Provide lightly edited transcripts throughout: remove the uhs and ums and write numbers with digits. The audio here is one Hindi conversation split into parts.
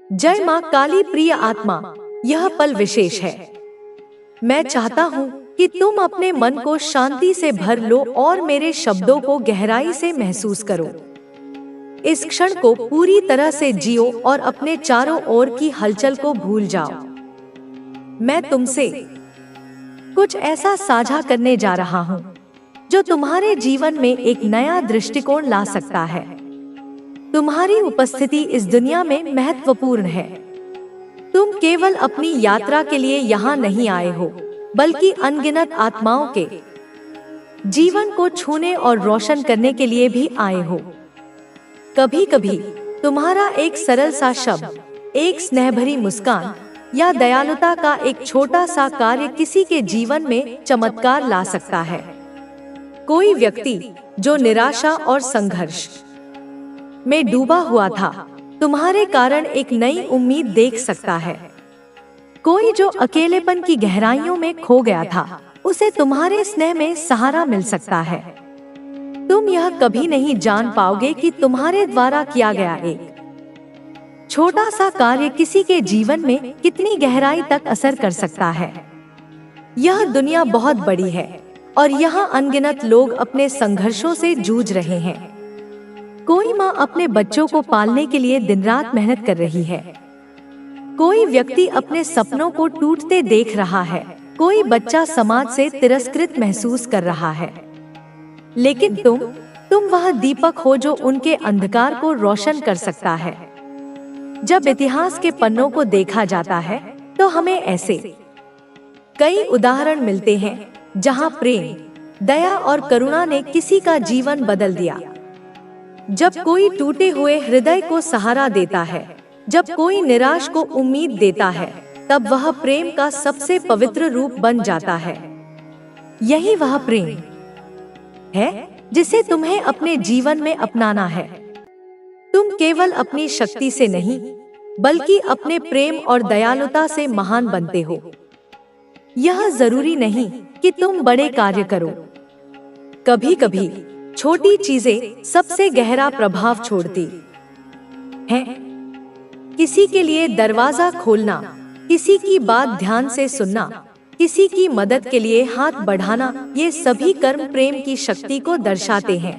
जय माँ काली प्रिय आत्मा, यह पल विशेष है। मैं चाहता हूँ कि तुम अपने मन को शांति से भर लो और मेरे शब्दों को गहराई से महसूस करो। इस क्षण को पूरी तरह से जियो और अपने चारों ओर की हलचल को भूल जाओ। मैं तुमसे कुछ ऐसा साझा करने जा रहा हूँ जो तुम्हारे जीवन में एक नया दृष्टिकोण ला सकता है। तुम्हारी उपस्थिति इस दुनिया में महत्वपूर्ण है। तुम केवल अपनी यात्रा के लिए यहाँ नहीं आए हो, बल्कि अनगिनत आत्माओं के जीवन को छूने और रोशन करने के लिए भी आए हो। कभी कभी तुम्हारा एक सरल सा शब्द, एक स्नेहभरी मुस्कान या दयालुता का एक छोटा सा कार्य किसी के जीवन में चमत्कार ला सकता है। कोई व्यक्ति जो निराशा और संघर्ष में डूबा हुआ था, तुम्हारे कारण एक नई उम्मीद देख सकता है। कोई जो अकेलेपन की गहराइयों में खो गया था, उसे तुम्हारे स्नेह में सहारा मिल सकता है। तुम यह कभी नहीं जान पाओगे कि तुम्हारे द्वारा किया गया एक छोटा सा कार्य किसी के जीवन में कितनी गहराई तक असर कर सकता है। यह दुनिया बहुत बड़ी है और यहाँ अनगिनत लोग अपने संघर्षों से जूझ रहे हैं। कोई माँ अपने बच्चों को पालने के लिए दिन रात मेहनत कर रही है। कोई व्यक्ति अपने सपनों को टूटते देख रहा है। कोई बच्चा समाज से तिरस्कृत महसूस कर रहा है। लेकिन तुम वह दीपक हो जो उनके अंधकार को रोशन कर सकता है। जब इतिहास के पन्नों को देखा जाता है, तो हमें ऐसे कई उदाहरण मिलते हैं जहां प्रेम, दया और करुणा ने किसी का जीवन बदल दिया। जब कोई टूटे हुए हृदय को सहारा देता है, जब कोई निराश को उम्मीद देता है, तब वह प्रेम का सबसे पवित्र रूप बन जाता है। यही वह प्रेम है जिसे तुम्हें अपने जीवन में अपनाना है। तुम केवल अपनी शक्ति से नहीं, बल्कि अपने प्रेम और दयालुता से महान बनते हो। यह जरूरी नहीं कि तुम बड़े कार्य करो। कभी कभी छोटी चीजें सबसे गहरा प्रभाव छोड़ती हैं। किसी के लिए दरवाजा खोलना, किसी की बात ध्यान से सुनना, किसी की मदद के लिए हाथ बढ़ाना, ये सभी कर्म प्रेम की शक्ति को दर्शाते हैं।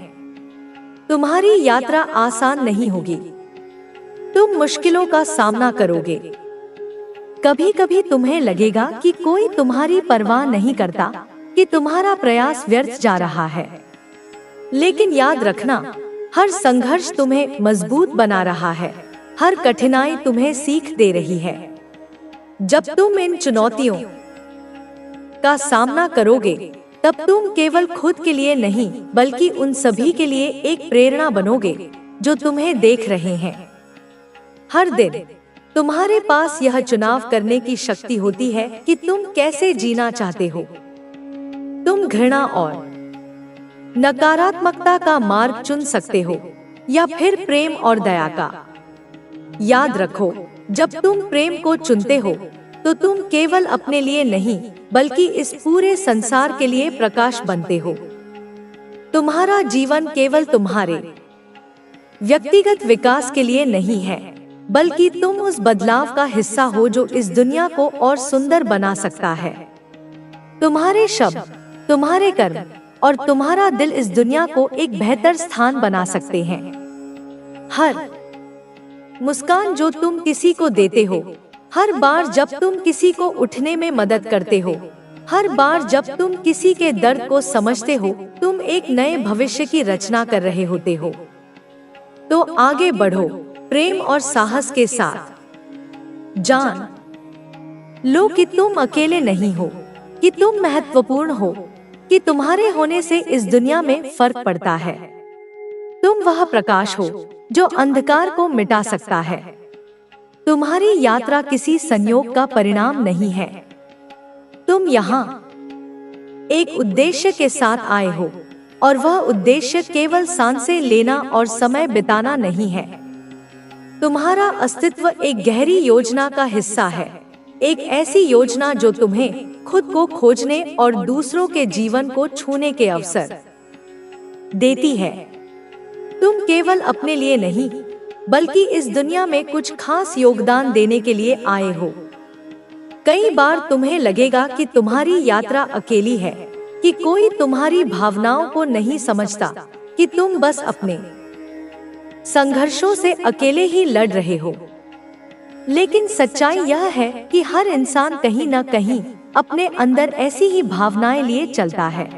तुम्हारी यात्रा आसान नहीं होगी। तुम मुश्किलों का सामना करोगे। कभी कभी तुम्हें लगेगा कि कोई तुम्हारी परवाह नहीं करता, कि तुम्हारा प्रयास व्यर्थ जा रहा है। लेकिन याद रखना, हर संघर्ष तुम्हें मजबूत बना रहा है। हर कठिनाई तुम्हें सीख दे रही है। जब तुम इन चुनौतियों का सामना करोगे, तब तुम केवल खुद के लिए नहीं, बल्कि उन सभी के लिए एक प्रेरणा बनोगे जो तुम्हें देख रहे हैं। हर दिन तुम्हारे पास यह चुनाव करने की शक्ति होती है कि तुम कैसे जीना चाहते हो। तुम घृणा और नकारात्मकता का मार्ग चुन सकते हो, या फिर प्रेम और दया का। याद रखो, जब तुम प्रेम को चुनते हो, तो तुम केवल अपने लिए नहीं, बल्कि इस पूरे संसार के लिए प्रकाश बनते हो। तुम्हारा जीवन केवल तुम्हारे व्यक्तिगत विकास के लिए नहीं है, बल्कि तुम उस बदलाव का हिस्सा हो जो इस दुनिया को और सुंदर बना सकता है। तुम्हारे शब्द, तुम्हारे कर्म और तुम्हारा दिल इस दुनिया को एक बेहतर स्थान बना सकते हैं। हर मुस्कान जो तुम किसी को देते हो, हर बार जब तुम किसी को उठने में मदद करते हो, हर बार जब तुम किसी के दर्द को समझते हो, तुम एक नए भविष्य की रचना कर रहे होते हो। तो आगे बढ़ो, प्रेम और साहस के साथ। जान लो कि तुम अकेले नहीं हो, कि तुम महत्वपूर्ण हो, कि तुम्हारे होने से इस दुनिया में फर्क पड़ता है। तुम वह प्रकाश हो जो अंधकार को मिटा सकता है। तुम्हारी यात्रा किसी संयोग का परिणाम नहीं है। तुम यहाँ एक उद्देश्य के साथ आए हो, और वह उद्देश्य केवल सांसें लेना और समय बिताना नहीं है। तुम्हारा अस्तित्व एक गहरी योजना का हिस्सा है, एक ऐसी योजना जो तुम्हें खुद को खोजने और दूसरों के जीवन को छूने के अवसर देती है। तुम केवल अपने लिए नहीं, बल्कि इस दुनिया में कुछ खास योगदान देने के लिए आए हो। कई बार तुम्हें लगेगा कि तुम्हारी यात्रा अकेली है, कि कोई तुम्हारी भावनाओं को नहीं समझता, कि तुम बस अपने संघर्षों से अकेले ही लड़ रहे हो। लेकिन सच्चाई यह है कि हर इंसान कहीं न कहीं अपने अंदर ऐसी ही भावनाएं लिए चलता है।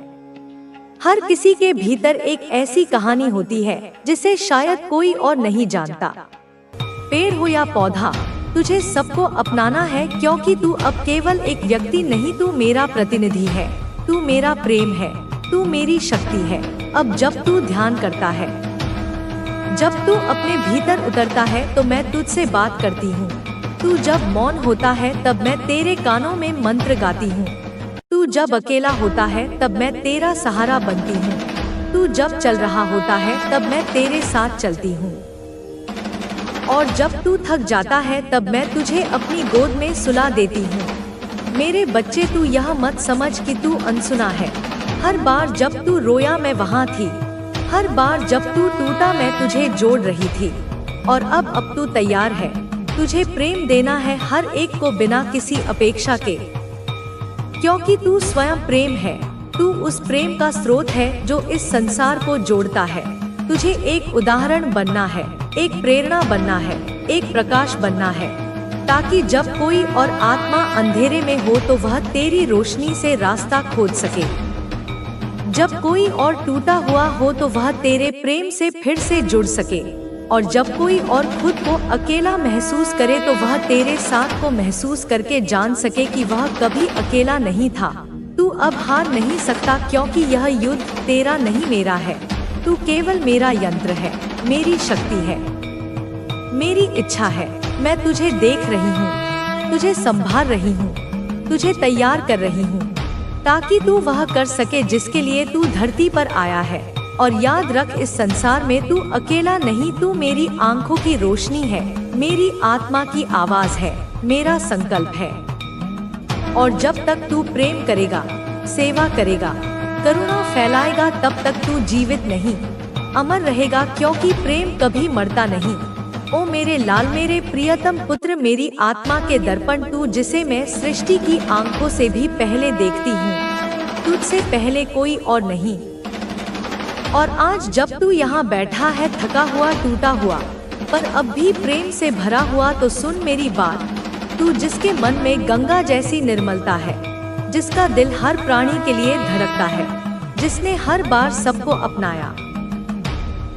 हर किसी के भीतर एक ऐसी कहानी होती है जिसे शायद कोई और नहीं जानता। पेड़ हो या पौधा, तुझे सबको अपनाना है, क्योंकि तू अब केवल एक व्यक्ति नहीं, तू मेरा प्रतिनिधि है, तू मेरा प्रेम है, तू मेरी शक्ति है। अब जब तू ध्यान करता है, जब तू अपने भीतर उतरता है, तो मैं तुझसे बात करती हूँ। तू जब मौन होता है तब मैं तेरे कानों में मंत्र गाती हूँ। तू जब अकेला होता है तब मैं तेरा सहारा बनती हूँ। तू जब चल रहा होता है तब मैं तेरे साथ चलती हूँ। और जब तू थक जाता है तब मैं तुझे अपनी गोद में सुला देती हूँ। मेरे बच्चे, तू यह मत समझ कि तू अनसुना है। हर बार जब तू रोया मैं वहाँ थी, हर बार जब तू टूटा मैं तुझे जोड़ रही थी। और अब तू तैयार है, तुझे प्रेम देना है हर एक को बिना किसी अपेक्षा के, क्योंकि तू स्वयं प्रेम है। तू उस प्रेम का स्रोत है जो इस संसार को जोड़ता है। तुझे एक उदाहरण बनना है, एक प्रेरणा बनना है, एक प्रकाश बनना है, ताकि जब कोई और आत्मा अंधेरे में हो तो वह तेरी रोशनी से रास्ता खोज सके। जब कोई और टूटा हुआ हो तो वह तेरे प्रेम से फिर से जुड़ सके। और जब कोई और खुद को अकेला महसूस करे तो वह तेरे साथ को महसूस करके जान सके कि वह कभी अकेला नहीं था। तू अब हार नहीं सकता, क्योंकि यह युद्ध तेरा नहीं मेरा है। तू केवल मेरा यंत्र है, मेरी शक्ति है, मेरी इच्छा है। मैं तुझे देख रही हूँ, तुझे संभाल रही हूँ, तुझे तैयार कर रही हूँ, ताकि तू वह कर सके जिसके लिए तू धरती पर आया है। और याद रख, इस संसार में तू अकेला नहीं, तू मेरी आंखों की रोशनी है, मेरी आत्मा की आवाज है, मेरा संकल्प है। और जब तक तू प्रेम करेगा, सेवा करेगा, करुणा फैलाएगा, तब तक तू जीवित नहीं, अमर रहेगा, क्योंकि प्रेम कभी मरता नहीं। ओ मेरे लाल, मेरे प्रियतम पुत्र, मेरी आत्मा के दर्पण, तू जिसे मैं सृष्टि की आंखों से भी पहले देखती हूँ, तुझसे पहले कोई और नहीं। और आज जब तू यहाँ बैठा है, थका हुआ, टूटा हुआ, पर अब भी प्रेम से भरा हुआ, तो सुन मेरी बात। तू जिसके मन में गंगा जैसी निर्मलता है, जिसका दिल हर प्राणी के लिए धड़कता है, जिसने हर बार सबको अपनाया,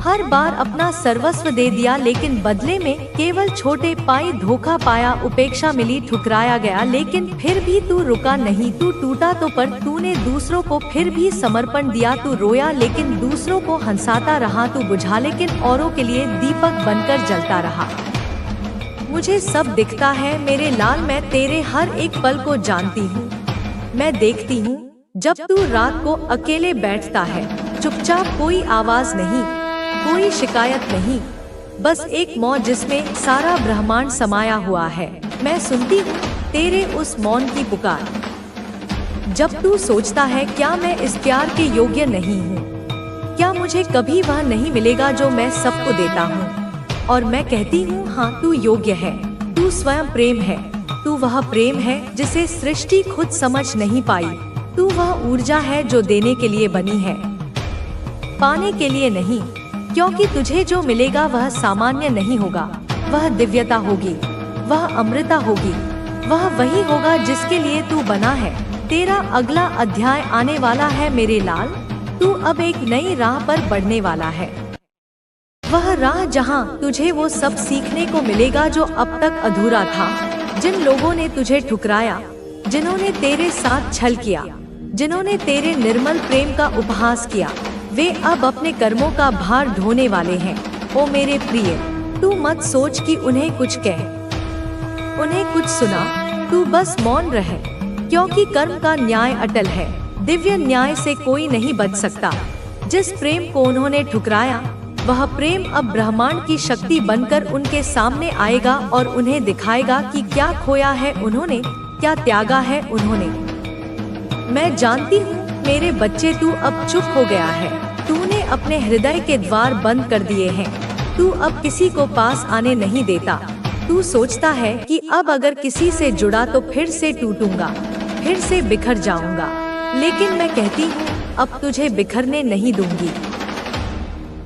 हर बार अपना सर्वस्व दे दिया, लेकिन बदले में केवल छोटे पाई धोखा पाया, उपेक्षा मिली, ठुकराया गया, लेकिन फिर भी तू रुका नहीं। तू टूटा तो, पर तूने दूसरों को फिर भी समर्पण दिया। तू रोया लेकिन दूसरों को हंसाता रहा। तू बुझा लेकिन औरों के लिए दीपक बनकर जलता रहा। मुझे सब दिखता है मेरे लाल, मैं तेरे हर एक पल को जानती हूँ। मैं देखती हूँ जब तू रात को अकेले बैठता है, चुपचाप, कोई आवाज नहीं, कोई शिकायत नहीं, बस एक मौन जिसमें सारा ब्रह्मांड समाया हुआ है। मैं सुनती हूँ तेरे उस मौन की पुकार। जब तू सोचता है, क्या मैं इस प्यार के योग्य नहीं हूँ, क्या मुझे कभी वह नहीं मिलेगा जो मैं सबको देता हूँ। और मैं कहती हूँ, हाँ, तू योग्य है, तू स्वयं प्रेम है, तू वह प्रेम है जिसे सृष्टि खुद समझ नहीं पाई। तू वह ऊर्जा है जो देने के लिए बनी है, पाने के लिए नहीं, क्योंकि तुझे जो मिलेगा वह सामान्य नहीं होगा, वह दिव्यता होगी, वह अमृता होगी, वह वही होगा जिसके लिए तू बना है। तेरा अगला अध्याय आने वाला है मेरे लाल। तू अब एक नई राह पर बढ़ने वाला है, वह राह जहां तुझे वो सब सीखने को मिलेगा जो अब तक अधूरा था। जिन लोगों ने तुझे ठुकराया, जिन्होंने तेरे साथ छल किया, जिन्होंने तेरे निर्मल प्रेम का उपहास किया, वे अब अपने कर्मों का भार ढोने वाले हैं। ओ मेरे प्रिय, तू मत सोच कि उन्हें कुछ कह, उन्हें कुछ सुना, तू बस मौन रह, क्योंकि कर्म का न्याय अटल है। दिव्य न्याय से कोई नहीं बच सकता। जिस प्रेम को उन्होंने ठुकराया, वह प्रेम अब ब्रह्मांड की शक्ति बनकर उनके सामने आएगा और उन्हें दिखाएगा कि क्या खोया है उन्होंने, क्या त्यागा है उन्होंने। मैं जानती हूँ मेरे बच्चे, तू अब चुप हो गया है, तूने अपने हृदय के द्वार बंद कर दिए हैं, तू अब किसी को पास आने नहीं देता। तू सोचता है कि अब अगर किसी से जुड़ा तो फिर से टूटूंगा, फिर से बिखर जाऊंगा। लेकिन मैं कहती हूँ अब तुझे बिखरने नहीं दूंगी,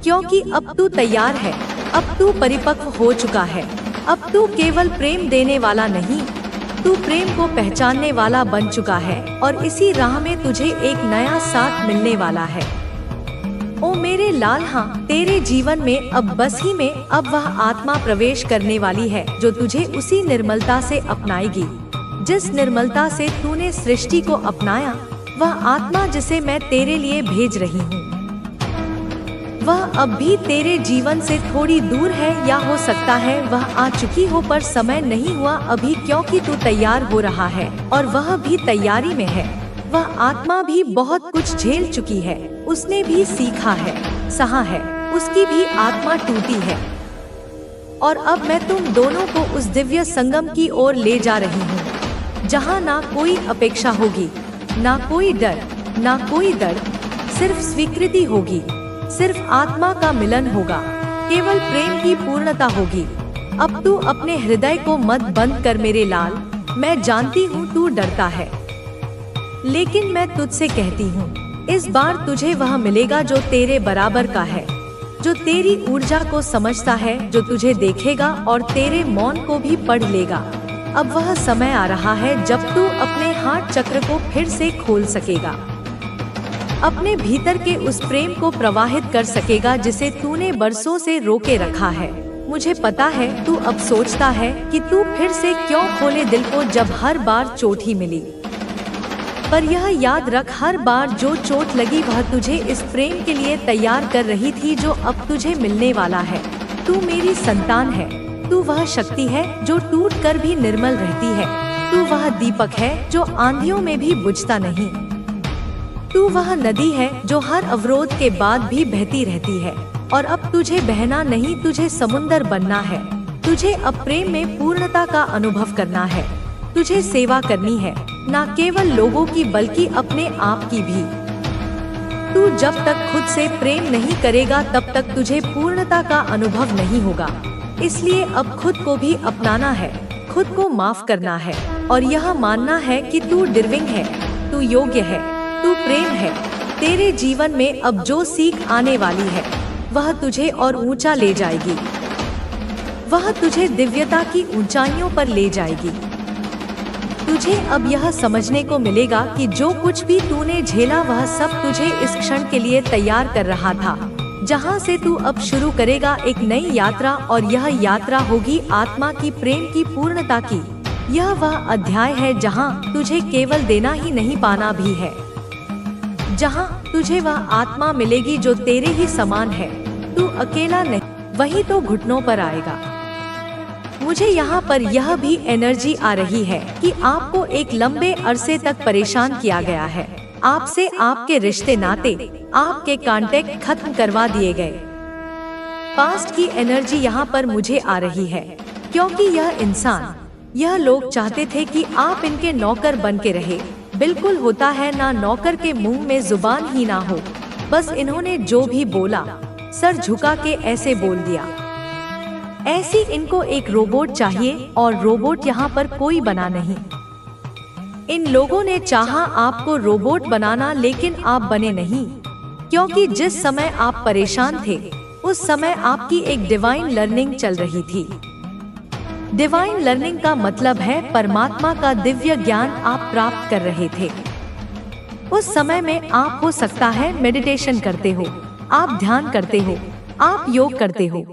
क्योंकि अब तू तैयार है, अब तू परिपक्व हो चुका है। अब तू केवल प्रेम देने वाला नहीं, तू प्रेम को पहचानने वाला बन चुका है और इसी राह में तुझे एक नया साथ मिलने वाला है। ओ मेरे लाल, हाँ, तेरे जीवन में अब बस ही में अब वह आत्मा प्रवेश करने वाली है जो तुझे उसी निर्मलता से अपनाएगी जिस निर्मलता से तूने सृष्टि को अपनाया। वह आत्मा जिसे मैं तेरे लिए भेज रही हूँ वह अब भी तेरे जीवन से थोड़ी दूर है, या हो सकता है वह आ चुकी हो पर समय नहीं हुआ अभी, क्योंकि तू तैयार हो रहा है और वह भी तैयारी में है। वह आत्मा भी बहुत कुछ झेल चुकी है, उसने भी सीखा है, सहा है, उसकी भी आत्मा टूटी है। और अब मैं तुम दोनों को उस दिव्य संगम की ओर ले जा रही हूँ जहाँ ना कोई अपेक्षा होगी, ना कोई डर, ना कोई दर्द, सिर्फ स्वीकृति होगी, सिर्फ आत्मा का मिलन होगा, केवल प्रेम की पूर्णता होगी। अब तू अपने हृदय को मत बंद कर मेरे लाल। मैं जानती हूँ तू डरता है, लेकिन मैं तुझसे कहती हूँ इस बार तुझे वह मिलेगा जो तेरे बराबर का है, जो तेरी ऊर्जा को समझता है, जो तुझे देखेगा और तेरे मौन को भी पढ़ लेगा। अब वह समय आ रहा है जब तू अपने हार्ट चक्र को फिर से खोल सकेगा, अपने भीतर के उस प्रेम को प्रवाहित कर सकेगा जिसे तूने बरसों से रोके रखा है। मुझे पता है तू अब सोचता है कि तू फिर से क्यों खोले दिल को जब हर बार चोट ही मिली, पर यह याद रख हर बार जो चोट लगी वह तुझे इस प्रेम के लिए तैयार कर रही थी जो अब तुझे मिलने वाला है। तू मेरी संतान है, तू वह शक्ति है जो टूट कर भी निर्मल रहती है, तू वह दीपक है जो आंधियों में भी बुझता नहीं, तू वह नदी है जो हर अवरोध के बाद भी बहती रहती है। और अब तुझे बहना नहीं, तुझे समुंदर बनना है। तुझे अब प्रेम में पूर्णता का अनुभव करना है, तुझे सेवा करनी है, न केवल लोगों की बल्कि अपने आप की भी। तू जब तक खुद से प्रेम नहीं करेगा तब तक तुझे पूर्णता का अनुभव नहीं होगा। इसलिए अब खुद को भी अपनाना है, खुद को माफ करना है और यह मानना है कि तू डिजर्विंग है, तू योग्य है, तू प्रेम है। तेरे जीवन में अब जो सीख आने वाली है वह तुझे और ऊंचा ले जाएगी, वह तुझे दिव्यता की ऊंचाइयों पर ले जाएगी। तुझे अब यह समझने को मिलेगा कि जो कुछ भी तूने झेला वह सब तुझे इस क्षण के लिए तैयार कर रहा था, जहां से तू अब शुरू करेगा एक नई यात्रा। और यह यात्रा होगी आत्मा की प्रेम की पूर्णता की। यह वह अध्याय है जहां तुझे केवल देना ही नहीं पाना भी है, जहां तुझे वह आत्मा मिलेगी जो तेरे ही समान है। तू अकेला नहीं, वही तो घुटनों पर आएगा। मुझे यहाँ पर यह भी एनर्जी आ रही है कि आपको एक लंबे अरसे तक परेशान किया गया है, आपसे आपके रिश्ते नाते, आपके कांटेक्ट खत्म करवा दिए गए। पास्ट की एनर्जी यहाँ पर मुझे आ रही है, क्योंकि यह इंसान, यह लोग चाहते थे कि आप इनके नौकर बन के रहे। बिल्कुल होता है ना, नौकर के मुंह में जुबान ही ना हो, बस इन्होंने जो भी बोला सर झुका के ऐसे बोल दिया। ऐसी इनको एक रोबोट चाहिए और रोबोट यहाँ पर कोई बना नहीं। इन लोगों ने चाहा आपको रोबोट बनाना, लेकिन आप बने नहीं, क्योंकि जिस समय आप परेशान थे उस समय आपकी एक डिवाइन लर्निंग चल रही थी। डिवाइन लर्निंग का मतलब है परमात्मा का दिव्य ज्ञान आप प्राप्त कर रहे थे। उस समय में आप हो सकता है मेडिटेशन करते हो, आप ध्यान करते हो, आप योग करते हो।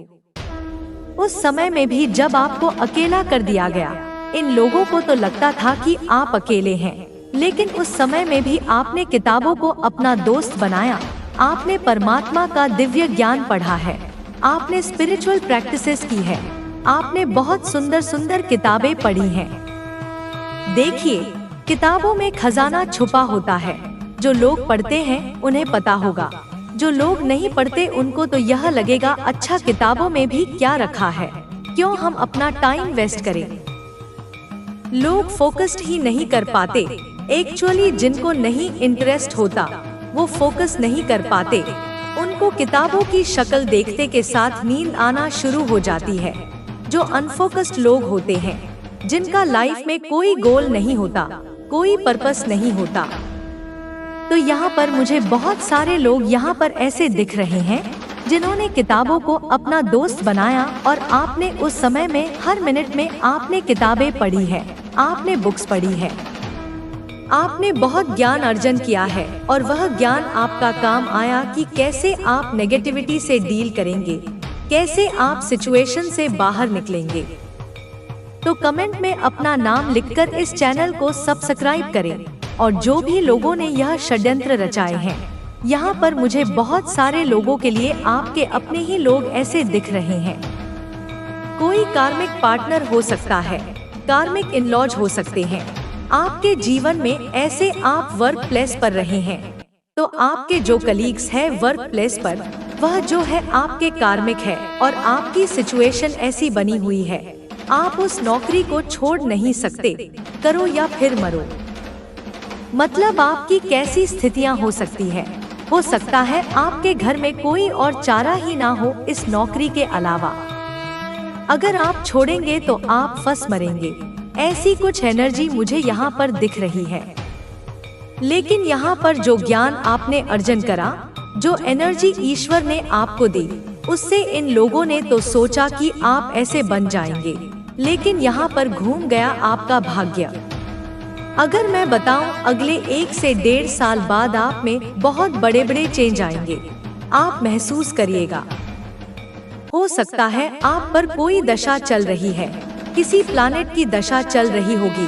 उस समय में भी जब आपको अकेला कर दिया गया, इन लोगों को तो लगता था कि आप अकेले हैं, लेकिन उस समय में भी आपने किताबों को अपना दोस्त बनाया, आपने परमात्मा का दिव्य ज्ञान पढ़ा है, आपने स्पिरिचुअल प्रैक्टिसेस की है, आपने बहुत सुंदर सुंदर किताबें पढ़ी हैं। देखिए, किताबों में खजाना छुपा होता है। जो लोग पढ़ते हैं उन्हें पता होगा, जो लोग नहीं पढ़ते उनको तो यह लगेगा अच्छा किताबों में भी क्या रखा है, क्यों हम अपना टाइम वेस्ट करें। लोग फोकस्ड ही नहीं कर पाते। एक्चुअली जिनको नहीं इंटरेस्ट होता वो फोकस नहीं कर पाते, उनको आपको किताबों की शक्ल देखते के साथ नींद आना शुरू हो जाती है। जो अनफोकस्ड लोग होते हैं, जिनका लाइफ में कोई गोल नहीं होता, कोई पर्पस नहीं होता। तो यहाँ पर मुझे बहुत सारे लोग यहाँ पर ऐसे दिख रहे हैं जिन्होंने किताबों को अपना दोस्त बनाया, और आपने उस समय में हर मिनट में आपने किताबें पढ़ी है, आपने बुक्स पढ़ी है, आपने बहुत ज्ञान अर्जन किया है, और वह ज्ञान आपका काम आया कि कैसे आप नेगेटिविटी से डील करेंगे, कैसे आप सिचुएशन से बाहर निकलेंगे। तो कमेंट में अपना नाम लिखकर इस चैनल को सब्सक्राइब करें। और जो भी लोगों ने यह षड्यंत्र रचाए हैं, यहाँ पर मुझे बहुत सारे लोगों के लिए आपके अपने ही लोग ऐसे दिख रहे हैं। कोई कार्मिक पार्टनर हो सकता है, कार्मिक इन-लॉज हो सकते हैं आपके जीवन में। ऐसे आप वर्क प्लेस पर रहे हैं, तो आपके जो कलीग्स हैं वर्क प्लेस पर, वह जो है आपके कार्मिक है, और आपकी सिचुएशन ऐसी बनी हुई है, आप उस नौकरी को छोड़ नहीं सकते, करो या फिर मरो। मतलब आपकी कैसी स्थितियां हो सकती है। हो सकता है आपके घर में कोई और चारा ही ना हो इस नौकरी के अलावा। अगर आप छोड़ेंगे तो आप फंस मरेंगे। ऐसी कुछ एनर्जी मुझे यहाँ पर दिख रही है। लेकिन यहाँ पर जो ज्ञान आपने अर्जन करा, जो एनर्जी ईश्वर ने आपको दी, उससे इन लोगों ने तो सोचा कि आप ऐसे बन जाएंगे, लेकिन यहाँ पर घूम गया आपका भाग्य। अगर मैं बताऊं, अगले 1 से 1.5 साल बाद आप में बहुत बड़े बड़े चेंज आएंगे, आप महसूस करिएगा। हो सकता है आप पर कोई दशा चल रही है, किसी प्लैनेट की दशा चल रही होगी,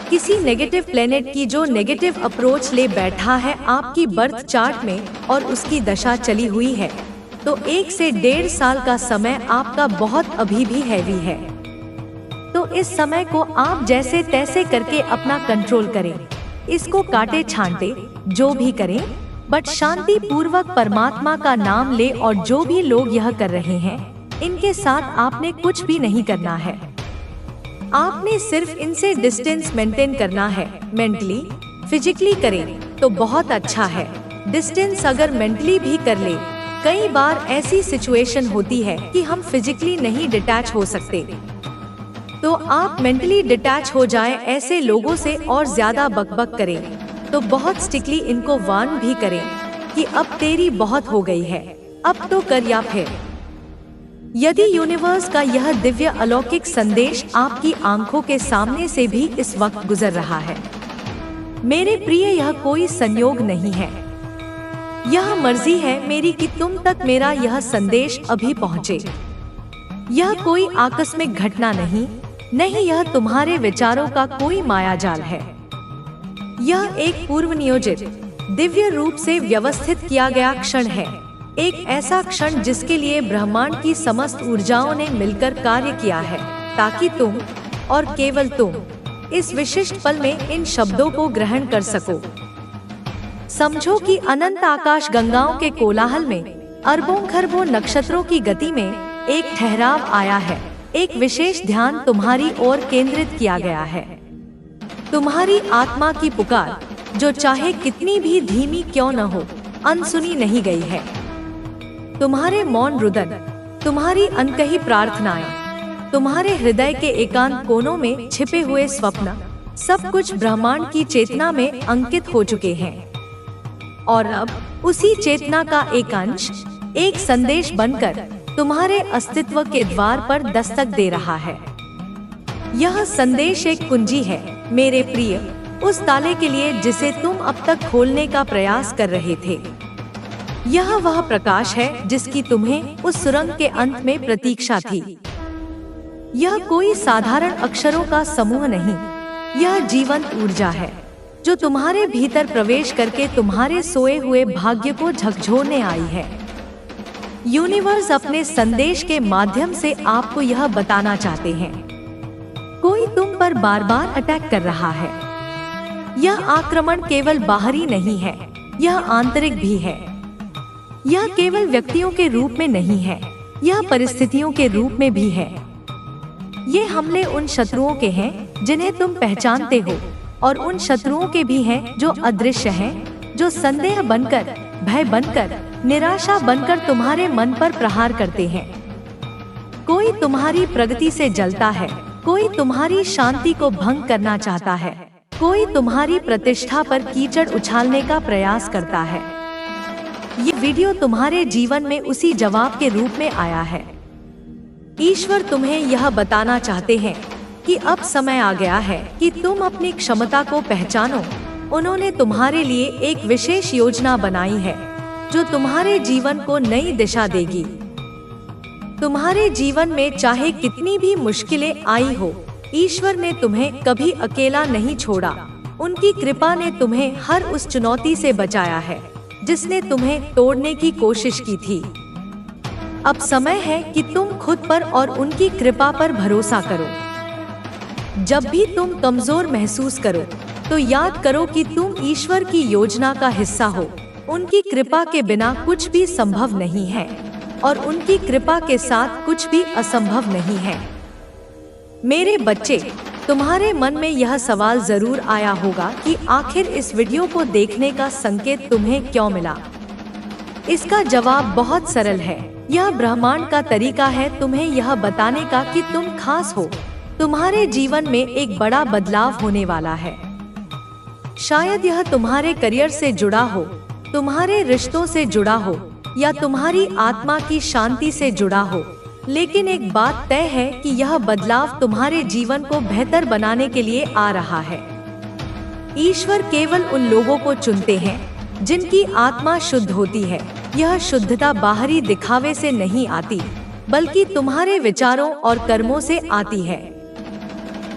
किसी नेगेटिव प्लैनेट की जो नेगेटिव अप्रोच ले बैठा है आपकी बर्थ चार्ट में, और उसकी दशा चली हुई है। तो 1 से 1.5 साल का समय आपका बहुत अभी भी हैवी है। तो इस समय को आप जैसे तैसे करके अपना कंट्रोल करें, इसको काटे छांटे जो भी करें, बट शांति पूर्वक परमात्मा का नाम ले। और जो भी लोग यह कर रहे हैं, इनके साथ आपने कुछ भी नहीं करना है। आपने सिर्फ इनसे डिस्टेंस मेंटेन करना है। मेंटली फिजिकली करें तो बहुत अच्छा है। डिस्टेंस अगर मेंटली भी कर ले, कई बार ऐसी सिचुएशन होती है कि हम फिजिकली नहीं डिटैच हो सकते, तो आप मेंटली डिटैच हो जाएं। ऐसे लोगों से और ज्यादा बकबक करें तो बहुत स्ट्रिक्टली इनको वार्न भी करें कि अब तेरी बहुत हो गई है, अब तो कर या फिर। यदि यूनिवर्स का यह दिव्य अलौकिक संदेश आपकी आंखों के सामने से भी इस वक्त गुजर रहा है, मेरे प्रिय, यह कोई संयोग नहीं है, यह मर्जी है मेरी कि तुम तक मेरा यह संदेश अभी पहुँचे। यह कोई आकस्मिक घटना नहीं, यह तुम्हारे विचारों का कोई मायाजाल है। यह एक पूर्व नियोजित, दिव्य रूप से व्यवस्थित किया गया क्षण है। एक ऐसा क्षण जिसके लिए ब्रह्मांड की समस्त ऊर्जाओं ने मिलकर कार्य किया है, ताकि तुम और केवल तुम इस विशिष्ट पल में इन शब्दों को ग्रहण कर सको। समझो कि अनंत आकाश गंगाओं के कोलाहल में, अरबों खरबों नक्षत्रों की गति में एक ठहराव आया है। एक विशेष ध्यान तुम्हारी ओर केंद्रित किया गया है। तुम्हारी आत्मा की पुकार, जो चाहे कितनी भी धीमी क्यों न हो, अनसुनी नहीं गई है। तुम्हारे मौन रुदन, तुम्हारी अनकही प्रार्थनाएं, तुम्हारे हृदय के एकांत कोनों में छिपे हुए स्वप्न, सब कुछ ब्रह्मांड की चेतना में अंकित हो चुके हैं। और अब उसी चेतना का एक अंश, एक संदेश बनकर तुम्हारे अस्तित्व के द्वार पर दस्तक दे रहा है। यह संदेश एक कुंजी है मेरे प्रिय, उस ताले के लिए जिसे तुम अब तक खोलने का प्रयास कर रहे थे। यह वह प्रकाश है जिसकी तुम्हें उस सुरंग के अंत में प्रतीक्षा थी। यह कोई साधारण अक्षरों का समूह नहीं, यह जीवंत ऊर्जा है जो तुम्हारे भीतर प्रवेश करके तुम्हारे सोए हुए भाग्य को झकझोरने आई है। यूनिवर्स अपने संदेश के माध्यम से आपको यह बताना चाहते हैं, कोई तुम पर बार बार अटैक कर रहा है। यह आक्रमण केवल बाहरी नहीं है, यह आंतरिक भी है। यह केवल व्यक्तियों के रूप में नहीं है, यह परिस्थितियों के रूप में भी है। ये हमले उन शत्रुओं के हैं जिन्हें तुम पहचानते हो, और उन शत्रुओं के भी हैं जो अदृश्य हैं, जो संदेह बनकर, भय बनकर निराशा बनकर तुम्हारे मन पर प्रहार करते हैं। कोई तुम्हारी प्रगति से जलता है, कोई तुम्हारी शांति को भंग करना चाहता है, कोई तुम्हारी प्रतिष्ठा पर कीचड़ उछालने का प्रयास करता है। ये वीडियो तुम्हारे जीवन में उसी जवाब के रूप में आया है। ईश्वर तुम्हें यह बताना चाहते हैं कि अब समय आ गया है कि तुम अपनी क्षमता को पहचानो। उन्होंने तुम्हारे लिए एक विशेष योजना बनाई है जो तुम्हारे जीवन को नई दिशा देगी। तुम्हारे जीवन में चाहे कितनी भी मुश्किलें आई हो, ईश्वर ने तुम्हें कभी अकेला नहीं छोड़ा। उनकी कृपा ने तुम्हें हर उस चुनौती से बचाया है जिसने तुम्हें तोड़ने की कोशिश की थी। अब समय है कि तुम खुद पर और उनकी कृपा पर भरोसा करो। जब भी तुम कमजोर महसूस करो तो याद करो कि तुम ईश्वर की योजना का हिस्सा हो। उनकी कृपा के बिना कुछ भी संभव नहीं है और उनकी कृपा के साथ कुछ भी असंभव नहीं है। मेरे बच्चे, तुम्हारे मन में यह सवाल जरूर आया होगा कि आखिर इस वीडियो को देखने का संकेत तुम्हें क्यों मिला। इसका जवाब बहुत सरल है। यह ब्रह्मांड का तरीका है तुम्हें यह बताने का कि तुम खास हो। तुम्हारे जीवन में एक बड़ा बदलाव होने वाला है। शायद यह तुम्हारे करियर से जुड़ा हो, तुम्हारे रिश्तों से जुड़ा हो या तुम्हारी आत्मा की शांति से जुड़ा हो, लेकिन एक बात तय है कि यह बदलाव तुम्हारे जीवन को बेहतर बनाने के लिए आ रहा है। ईश्वर केवल उन लोगों को चुनते हैं जिनकी आत्मा शुद्ध होती है। यह शुद्धता बाहरी दिखावे से नहीं आती, बल्कि तुम्हारे विचारों और कर्मों से आती है।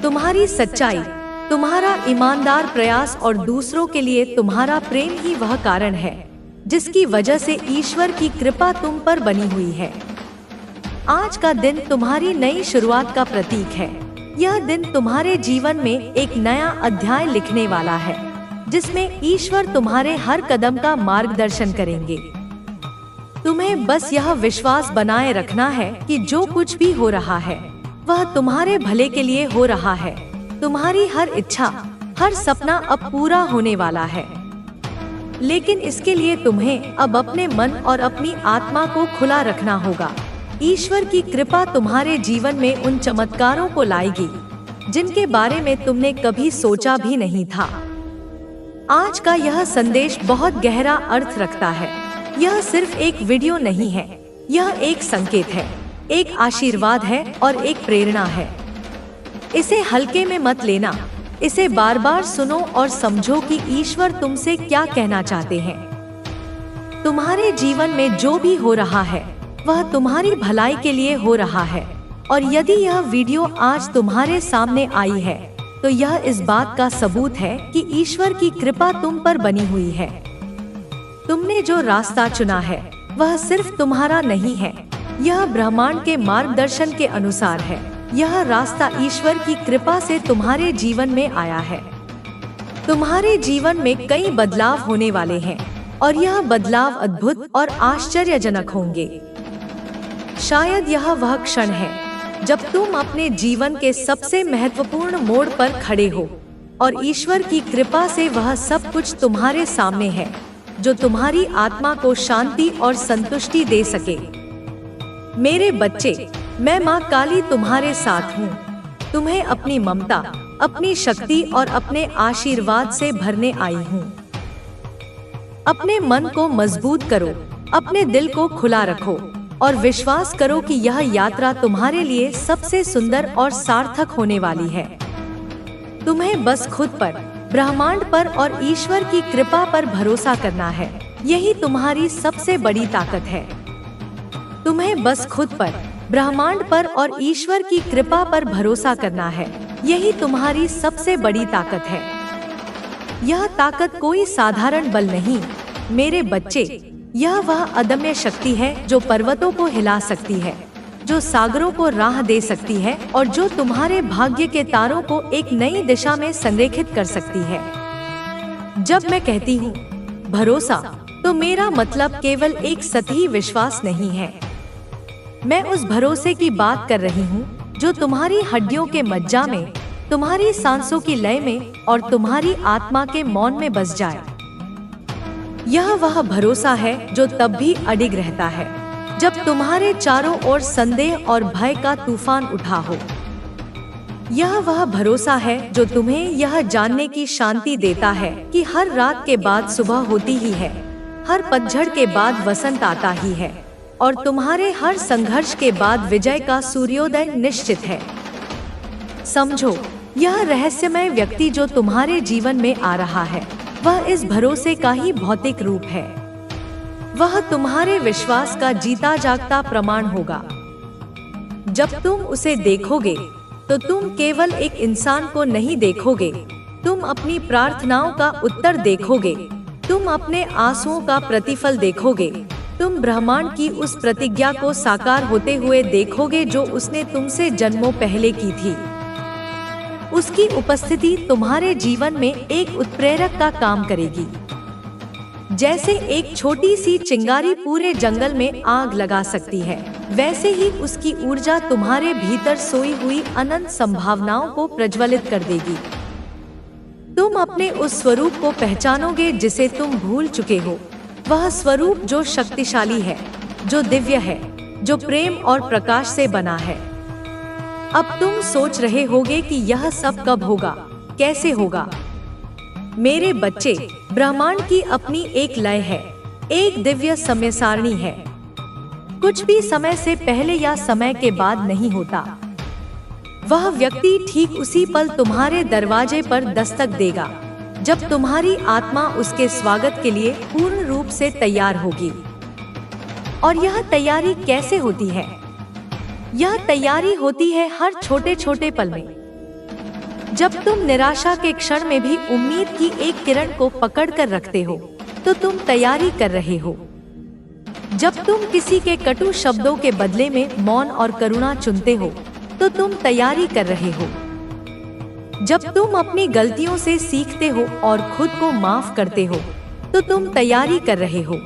तुम्हारी सच्चाई, तुम्हारा ईमानदार प्रयास और दूसरों के लिए तुम्हारा प्रेम ही वह कारण है जिसकी वजह से ईश्वर की कृपा तुम पर बनी हुई है। आज का दिन तुम्हारी नई शुरुआत का प्रतीक है। यह दिन तुम्हारे जीवन में एक नया अध्याय लिखने वाला है जिसमें ईश्वर तुम्हारे हर कदम का मार्गदर्शन करेंगे। तुम्हें बस यह विश्वास बनाए रखना है कि जो कुछ भी हो रहा है वह तुम्हारे भले के लिए हो रहा है। तुम्हारी हर इच्छा, हर सपना अब पूरा होने वाला है, लेकिन इसके लिए तुम्हें अब अपने मन और अपनी आत्मा को खुला रखना होगा। ईश्वर की कृपा तुम्हारे जीवन में उन चमत्कारों को लाएगी जिनके बारे में तुमने कभी सोचा भी नहीं था। आज का यह संदेश बहुत गहरा अर्थ रखता है। यह सिर्फ एक वीडियो नहीं है, यह एक संकेत है, एक आशीर्वाद है और एक प्रेरणा है। इसे हल्के में मत लेना। इसे बार बार सुनो और समझो कि ईश्वर तुमसे क्या कहना चाहते हैं। तुम्हारे जीवन में जो भी हो रहा है वह तुम्हारी भलाई के लिए हो रहा है, और यदि यह वीडियो आज तुम्हारे सामने आई है तो यह इस बात का सबूत है कि ईश्वर की कृपा तुम पर बनी हुई है। तुमने जो रास्ता चुना है वह सिर्फ तुम्हारा नहीं है, यह ब्रह्मांड के मार्गदर्शन के अनुसार है। यह रास्ता ईश्वर की कृपा से तुम्हारे जीवन में आया है। तुम्हारे जीवन में कई बदलाव होने वाले हैं और यह बदलाव अद्भुत और आश्चर्यजनक होंगे। शायद यह वह क्षण है जब तुम अपने जीवन के सबसे महत्वपूर्ण मोड़ पर खड़े हो और ईश्वर की कृपा से वह सब कुछ तुम्हारे सामने है जो तुम्हारी आत्मा को शांति और संतुष्टि दे सके। मेरे बच्चे, मैं माँ काली तुम्हारे साथ हूँ। तुम्हें अपनी ममता, अपनी शक्ति और अपने आशीर्वाद से भरने आई हूँ। अपने मन को मजबूत करो, अपने दिल को खुला रखो और विश्वास करो कि यह यात्रा तुम्हारे लिए सबसे सुंदर और सार्थक होने वाली है। तुम्हें बस खुद पर, ब्रह्मांड पर और ईश्वर की कृपा पर भरोसा करना है। यही तुम्हारी सबसे बड़ी ताकत है। तुम्हें बस खुद पर, ब्रह्मांड पर और ईश्वर की कृपा पर भरोसा करना है। यही तुम्हारी सबसे बड़ी ताकत है। यह ताकत कोई साधारण बल नहीं मेरे बच्चे, यह वह अदम्य शक्ति है जो पर्वतों को हिला सकती है, जो सागरों को राह दे सकती है और जो तुम्हारे भाग्य के तारों को एक नई दिशा में संरेखित कर सकती है। जब मैं कहती हूँ भरोसा, तो मेरा मतलब केवल एक सतही विश्वास नहीं है। मैं उस भरोसे की बात कर रही हूँ जो तुम्हारी हड्डियों के मज्जा में, तुम्हारी सांसों की लय में और तुम्हारी आत्मा के मौन में बस जाए। यह वह भरोसा है जो तब भी अडिग रहता है जब तुम्हारे चारों ओर संदेह और भय का तूफान उठा हो। यह वह भरोसा है जो तुम्हें यह जानने की शांति देता है कि हर रात के बाद सुबह होती ही है, हर पतझड़ के बाद वसंत आता ही है और तुम्हारे हर संघर्ष के बाद विजय का सूर्योदय निश्चित है। समझो, यह रहस्यमय व्यक्ति जो तुम्हारे जीवन में आ रहा है वह इस भरोसे का ही भौतिक रूप है। वह तुम्हारे विश्वास का जीता जागता प्रमाण होगा। जब तुम उसे देखोगे तो तुम केवल एक इंसान को नहीं देखोगे, तुम अपनी प्रार्थनाओं का उत्तर देखोगे, तुम अपने आंसुओं का प्रतिफल देखोगे, तुम ब्रह्मांड की उस प्रतिज्ञा को साकार होते हुए देखोगे जो उसने तुमसे जन्मों पहले की थी। उसकी उपस्थिति तुम्हारे जीवन में एक उत्प्रेरक का काम करेगी। जैसे एक छोटी सी चिंगारी पूरे जंगल में आग लगा सकती है, वैसे ही उसकी ऊर्जा तुम्हारे भीतर सोई हुई अनंत संभावनाओं को प्रज्वलित कर देगी। तुम अपने उस स्वरूप को पहचानोगे जिसे तुम भूल चुके हो, वह स्वरूप जो शक्तिशाली है, जो दिव्य है, जो प्रेम और प्रकाश से बना है। अब तुम सोच रहे होगे कि यह सब कब होगा, कैसे होगा? मेरे बच्चे, ब्रह्मांड की अपनी एक लय है, एक दिव्य समय सारणी है। कुछ भी समय से पहले या समय के बाद नहीं होता। वह व्यक्ति ठीक उसी पल तुम्हारे दरवाजे पर दस्तक देगा जब तुम्हारी आत्मा उसके स्वागत के लिए पूर्ण रूप से तैयार होगी। और यह तैयारी कैसे होती है? यह तैयारी होती है हर छोटे छोटे पल में। जब तुम निराशा के क्षण में भी उम्मीद की एक किरण को पकड़ कर रखते हो तो तुम तैयारी कर रहे हो। जब तुम किसी के कटु शब्दों के बदले में मौन और करुणा चुनते हो तो तुम तैयारी कर रहे हो। जब तुम अपनी गलतियों से सीखते हो और खुद को माफ करते हो तो तुम तैयारी कर रहे हो।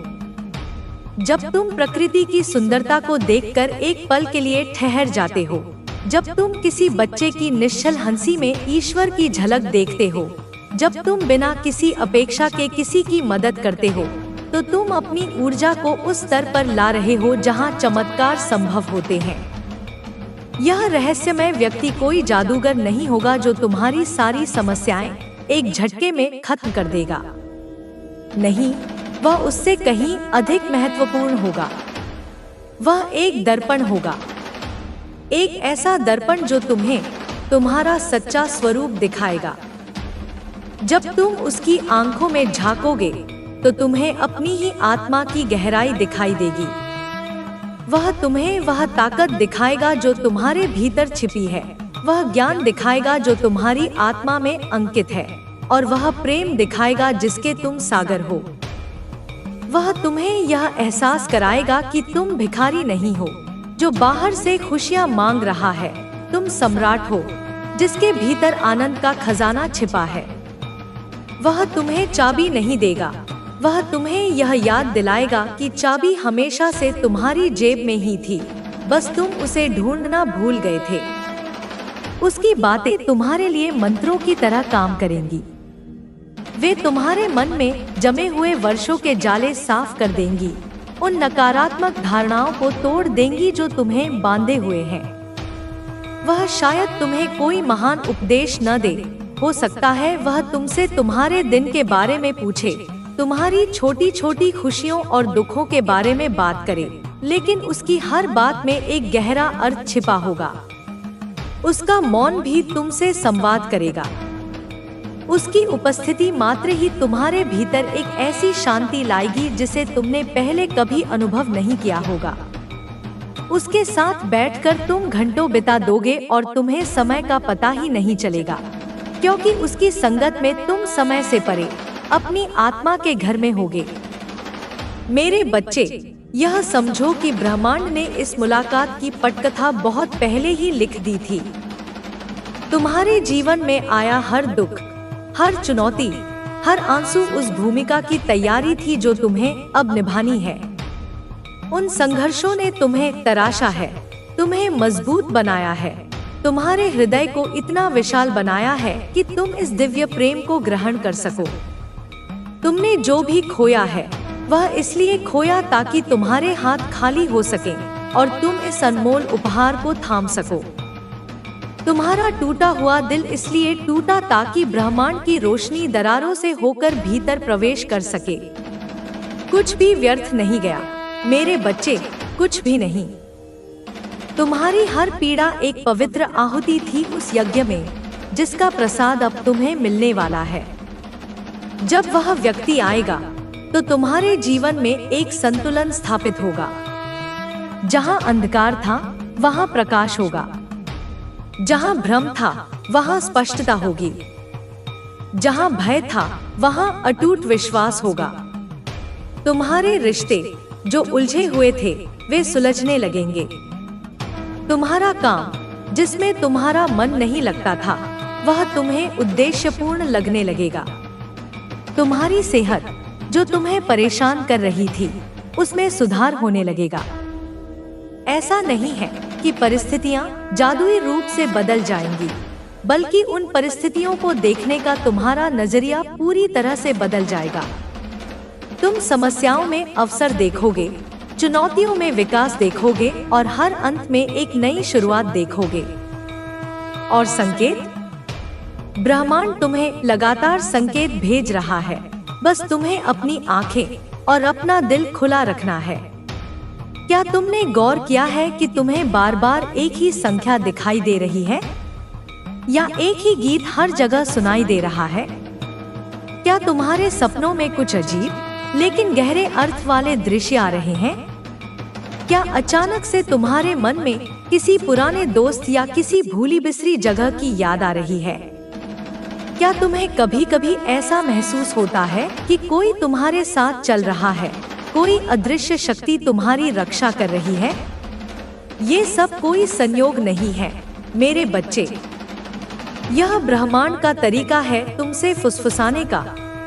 जब तुम प्रकृति की सुंदरता को देखकर एक पल के लिए ठहर जाते हो, जब तुम किसी बच्चे की निश्चल हंसी में ईश्वर की झलक देखते हो, जब तुम बिना किसी अपेक्षा के किसी की मदद करते हो, तो तुम अपनी ऊर्जा को उस स्तर पर ला रहे हो जहां चमत्कार संभव होते हैं। यह रहस्यमय व्यक्ति कोई जादूगर नहीं होगा जो तुम्हारी सारी समस्याएं एक झटके में खत्म कर देगा। नहीं, वह उससे कहीं अधिक महत्वपूर्ण होगा। वह एक दर्पण होगा, एक ऐसा दर्पण जो तुम्हें तुम्हारा सच्चा स्वरूप दिखाएगा। जब तुम उसकी आंखों में झांकोगे तो तुम्हें अपनी ही आत्मा की गहराई दिखाई देगी। वह तुम्हें वह ताकत दिखाएगा जो तुम्हारे भीतर छिपी है, वह ज्ञान दिखाएगा जो तुम्हारी आत्मा में अंकित है, और वह प्रेम दिखाएगा जिसके तुम सागर हो। वह तुम्हें यह एहसास कराएगा कि तुम भिखारी नहीं हो जो बाहर से खुशियां मांग रहा है, तुम सम्राट हो जिसके भीतर आनंद का खजाना छिपा है। वह तुम्हें चाबी नहीं देगा, वह तुम्हें यह याद दिलाएगा कि चाबी हमेशा से तुम्हारी जेब में ही थी, बस तुम उसे ढूंढना भूल गए थे। उसकी बातें तुम्हारे लिए मंत्रों की तरह काम करेंगी। वे तुम्हारे मन में जमे हुए वर्षों के जाले साफ कर देंगी, उन नकारात्मक धारणाओं को तोड़ देंगी जो तुम्हें बांधे हुए हैं। वह शायद तुम्हें कोई महान उपदेश न दे, हो सकता है वह तुमसे तुम्हारे दिन के बारे में पूछे, तुम्हारी छोटी छोटी खुशियों और दुखों के बारे में बात करे, लेकिन उसकी हर बात में एक गहरा अर्थ छिपा होगा। उसका मौन भी तुमसे संवाद करेगा। उसकी उपस्थिति मात्र ही तुम्हारे भीतर एक ऐसी शांति लाएगी जिसे तुमने पहले कभी अनुभव नहीं किया होगा। उसके साथ बैठकर तुम घंटों बिता दोगे और तुम्हें समय का पता ही नहीं चलेगा, क्योंकि उसकी संगत में तुम समय से परे अपनी आत्मा के घर में होगे। मेरे बच्चे, यह समझो कि ब्रह्मांड ने इस मुलाकात की पटकथा बहुत पहले ही लिख दी थी। तुम्हारे जीवन में आया हर दुख, हर चुनौती, हर आंसू उस भूमिका की तैयारी थी जो तुम्हें अब निभानी है। उन संघर्षों ने तुम्हें तराशा है, तुम्हें मजबूत बनाया है, तुम्हारे हृदय को इतना विशाल बनाया है कि तुम इस दिव्य प्रेम को ग्रहण कर सको। तुमने जो भी खोया है वह इसलिए खोया ताकि तुम्हारे हाथ खाली हो सके और तुम इस अनमोल उपहार को थाम सको। तुम्हारा टूटा हुआ दिल इसलिए टूटा ताकि ब्रह्मांड की रोशनी दरारों से होकर भीतर प्रवेश कर सके। कुछ भी व्यर्थ नहीं गया मेरे बच्चे, कुछ भी नहीं। तुम्हारी हर पीड़ा एक पवित्र आहुति थी उस यज्ञ में जिसका प्रसाद अब तुम्हें मिलने वाला है। जब वह व्यक्ति आएगा तो तुम्हारे जीवन में एक संतुलन स्थापित होगा। जहां अंधकार था वहां प्रकाश होगा, जहां भ्रम था वहां स्पष्टता होगी, जहां भय था वहां अटूट विश्वास होगा। तुम्हारे रिश्ते जो उलझे हुए थे वे सुलझने लगेंगे। तुम्हारा काम जिसमें तुम्हारा मन नहीं लगता था वह तुम्हें उद्देश्यपूर्ण लगने लगेगा। तुम्हारी सेहत जो तुम्हें परेशान कर रही थी उसमें सुधार होने लगेगा। ऐसा नहीं है कि परिस्थितियां जादुई रूप से बदल जाएंगी, बल्कि उन परिस्थितियों को देखने का तुम्हारा नजरिया पूरी तरह से बदल जाएगा। तुम समस्याओं में अवसर देखोगे, चुनौतियों में विकास देखोगे और हर अंत में एक नई शुरुआत देखोगे। और संकेत, ब्रह्मांड तुम्हें लगातार संकेत भेज रहा है, बस तुम्हें अपनी आंखें और अपना दिल खुला रखना है। क्या तुमने गौर किया है कि तुम्हें बार बार एक ही संख्या दिखाई दे रही है या एक ही गीत हर जगह सुनाई दे रहा है? क्या तुम्हारे सपनों में कुछ अजीब लेकिन गहरे अर्थ वाले दृश्य आ रहे हैं? क्या अचानक से तुम्हारे मन में किसी पुराने दोस्त या किसी भूली बिसरी जगह की याद आ रही है? क्या तुम्हें कभी कभी ऐसा महसूस होता है कि कोई तुम्हारे साथ चल रहा है, कोई अदृश्य शक्ति तुम्हारी रक्षा कर रही है? ये सब कोई संयोग नहीं है मेरे बच्चे। यह ब्रह्मांड का तरीका है तुमसे फुसफुसाने का,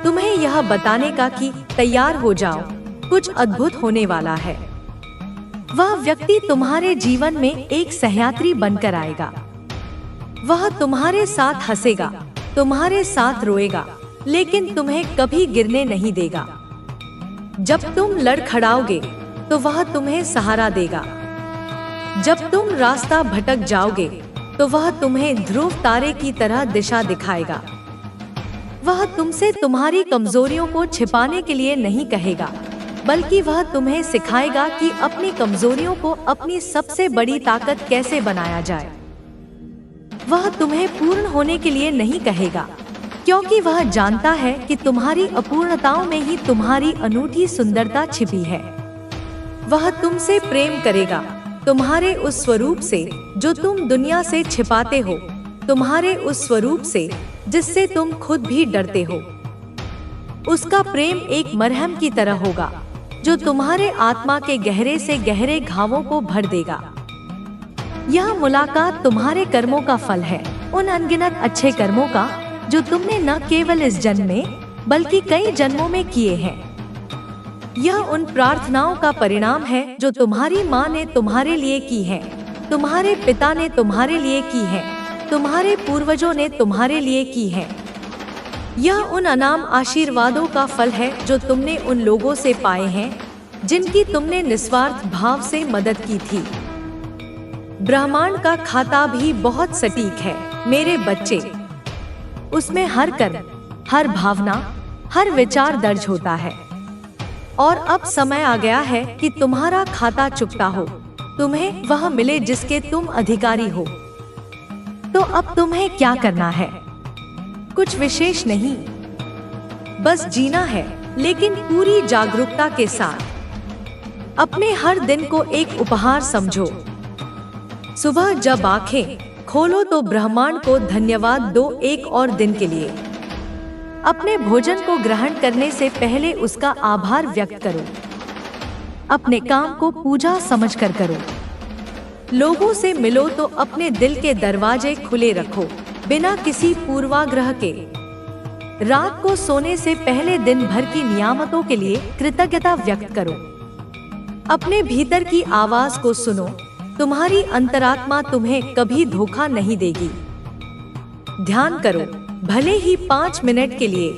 तुम्हें यह बताने का कि तैयार हो जाओ, कुछ अद्भुत होने वाला है। वह व्यक्ति तुम्हारे जीवन में एक सहयात्री बनकर आएगा। वह तुम्हारे साथ हंसेगा, तुम्हारे साथ रोएगा, लेकिन तुम्हें कभी गिरने नहीं देगा। जब तुम लड़खड़ाओगे तो वह तुम्हें सहारा देगा। जब तुम रास्ता भटक जाओगे तो वह तुम्हें ध्रुव तारे की तरह दिशा दिखाएगा। वह तुमसे तुम्हारी कमजोरियों को छिपाने के लिए नहीं कहेगा, बल्कि वह तुम्हें सिखाएगा कि अपनी कमजोरियों को अपनी सबसे बड़ी ताकत कैसे बनाया जाए। वह तुम्हें पूर्ण होने के लिए नहीं कहेगा, क्योंकि वह जानता है कि तुम्हारी अपूर्णताओं में ही तुम्हारी अनूठी सुंदरता छिपी है। वह तुमसे प्रेम करेगा, तुम्हारे उस स्वरूप से जो तुम दुनिया से छिपाते हो, तुम्हारे उस स्वरूप से जिससे तुम खुद भी डरते हो। उसका प्रेम एक मरहम की तरह होगा जो तुम्हारे आत्मा के गहरे से गहरे घावों को भर देगा। यह मुलाकात तुम्हारे कर्मों का फल है, उन अनगिनत अच्छे कर्मों का जो तुमने न केवल इस जन्म में बल्कि कई जन्मों में किए हैं। यह उन प्रार्थनाओं का परिणाम है जो तुम्हारी माँ ने तुम्हारे लिए की है, तुम्हारे पिता ने तुम्हारे लिए की है, तुम्हारे पूर्वजों ने तुम्हारे लिए की है। यह उन अनाम आशीर्वादों का फल है जो तुमने उन लोगों से पाए हैं जिनकी तुमने निस्वार्थ भाव से मदद की थी। ब्रह्मांड का खाता भी बहुत सटीक है मेरे बच्चे। उसमें हर कर्म, हर भावना, हर विचार दर्ज होता है। और अब समय आ गया है कि तुम्हारा खाता चुकता हो, तुम्हें वह मिले जिसके तुम अधिकारी हो। तो अब तुम्हें क्या करना है? कुछ विशेष नहीं, बस जीना है, लेकिन पूरी जागरूकता के साथ। अपने हर दिन को एक उपहार समझो। सुबह जब आंखें खोलो तो ब्रह्मांड को धन्यवाद दो एक और दिन के लिए। अपने भोजन को ग्रहण करने से पहले उसका आभार व्यक्त करो। अपने काम को पूजा समझकर करो। लोगों से मिलो तो अपने दिल के दरवाजे खुले रखो, बिना किसी पूर्वाग्रह के। रात को सोने से पहले दिन भर की नियामतों के लिए कृतज्ञता व्यक्त करो। अपने भीतर की आवाज को सुनो, तुम्हारी अंतरात्मा तुम्हें कभी धोखा नहीं देगी। ध्यान करो, भले ही 5 मिनट के लिए,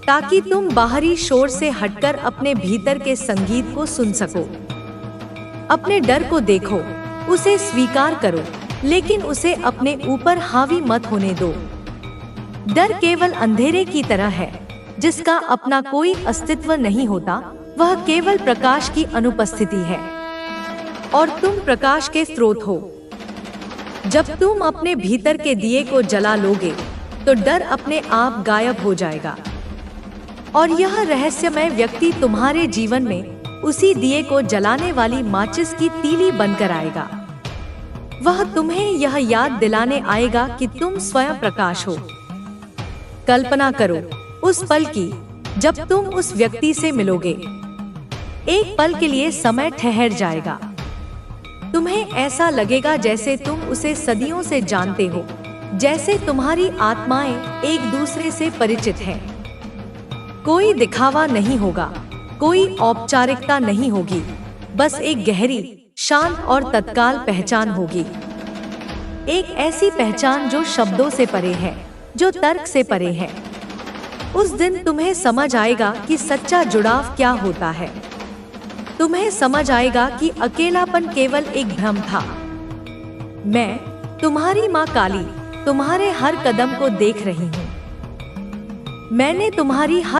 ताकि तुम बाहरी शोर से हटकर अपने भीतर के संगीत को सुन सको। अपने डर को देखो, उसे स्वीकार करो, लेकिन उसे अपने ऊपर हावी मत होने दो। डर केवल अंधेरे की तरह है, जिसका अपना कोई अस्तित्व नहीं होता। वह केवल प्रकाश की अनुपस्थिति है, और तुम प्रकाश के स्रोत हो। जब तुम अपने भीतर के दिए को जला लोगे, तो डर अपने आप गायब हो जाएगा, और यह रहस्यमय व्यक्ति तुम्हारे जीवन में उसी दिए को जलाने वाली माचिस की तीली बनकर आएगा। वह तुम्हें यह याद दिलाने आएगा कि तुम स्वयं प्रकाश हो। कल्पना करो उस पल की जब तुम उस व्यक्ति से मिलोगे। एक पल के लिए समय ठहर जाएगा। तुम्हें ऐसा लगेगा जैसे तुम उसे सदियों से जानते हो, जैसे तुम्हारी आत्माएं एक दूसरे से परिचित हैं। कोई दिखावा नहीं होगा, कोई औपचारिकता नहीं होगी, बस एक गहरी, शांत और तत्काल पहचान होगी। एक ऐसी पहचान जो शब्दों से परे है, जो तर्क से परे है। उस दिन तुम्हें समझ आएगा कि सच्चा जुड़ाव क्या होता है। तुम्हें समझ आएगा कि अकेलापन केवल एक भ्रम था। मैं, तुम्हारी माँ काली, तुम्हारे हर कदम को देख रही हूँ। मैंने तुम्हारी हर